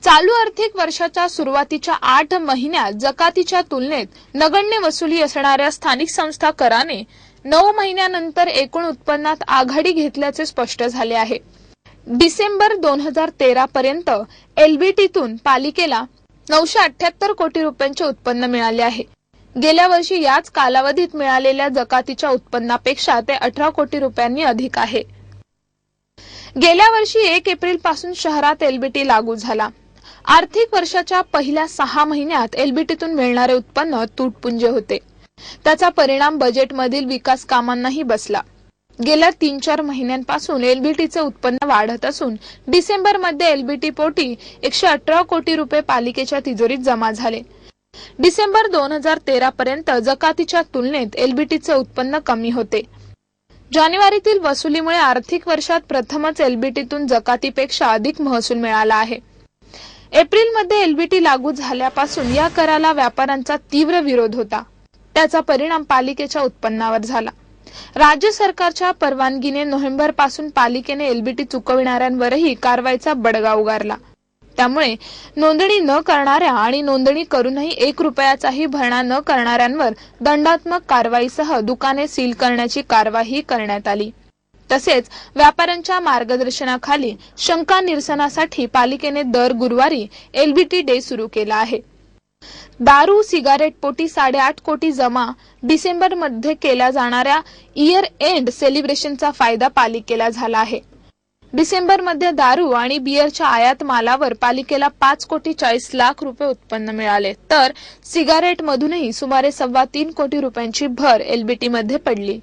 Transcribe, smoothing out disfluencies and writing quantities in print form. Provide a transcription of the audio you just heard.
चालू आर्थिक वर्षाच्या सुरुवातीच्या 8 महिन्यात जकातीच्या तुलनेत नगण्य वसुली असणाऱ्या स्थानिक संस्था कराने 9 महिन्यानंतर एकूण उत्पन्नात आघाडी घेतल्याचे स्पष्ट झाले आहे। डिसेंबर 2013 पर्यंत एलबीटीतून पालिकेला 978 कोटी रुपयांचे उत्पन्न मिळाले आहे। गेल्या वर्षी याच कालावधीत मिळालेल्या जकातीच्या उत्पन्नापेक्षा ते 18 कोटी रुपयांनी अधिक आहे। गेल्या वर्षी 1 एप्रिल पासून शहरात एलबीटी लागू झाला। आर्थिक वर्षाच्या पहिल्या 6 महिन्यात एलबीटीतून मिळणारे उत्पन्न तुटपुंजे होते। त्याचा परिणाम बजेटमधील विकास कामांनाही बसला। गेल्या 3-4 महिन्यांपासून एलबीटीचे उत्पन्न वाढत असून डिसेंबर मध्ये एलबीटी पोटी 118 कोटी रुपये पालिकेच्या तिजोरीत जमा झाले। डिसेंबर 2013 पर्यंत जकातीच्या तुलनेत एलबीटीचे उत्पन्न कमी होते। जानेवारीतील वसुलीमुळे आर्थिक वर्षात प्रथमच एलबीटीतून जकातीपेक्षा अधिक महसूल मिळाला आहे। एप्रिलमध्ये एलबीटी लागू झाल्यापासून या कराला व्यापाऱ्यांचा तीव्र विरोध होता। त्याचा परिणाम पालिकेच्या उत्पन्नावर झाला। राज्य सरकारच्या परवानगीने नोव्हेंबर पासून पालिकेने एलबीटी चुकविणाऱ्यांवरही कारवाईचा बडगा उगारला। त्यामुळे नोंदणी न करणाऱ्या आणि नोंदणी करूनही 1 रुपयाचाही भरणा न करणाऱ्यांवर दंडात्मक कारवाईसह दुकाने सील करण्याची कारवाई करण्यात आली। तसेच व्यापाऱ्यांच्या मार्गदर्शनाखाली शंका निरसनासाठी पालिकेने दर गुरुवारी एलबीटी डे सुरू केला आहे। दारू सिगारेट पोटी 8.5 कोटी जमा डिसेंबर मध्ये केल्या जाणाऱ्या इयर एंड सेलिब्रेशनचा फायदा पालिकेला झाला आहे। डिसेंबर मध्ये दारू आणि बियरच्या आयात मालावर पालिकेला 5 कोटी 40 लाख रुपये उत्पन्न मिळाले, तर सिगारेट मधूनही सुमारे 3.25 कोटी रुपयांची भर एलबीटी मध्ये पडली।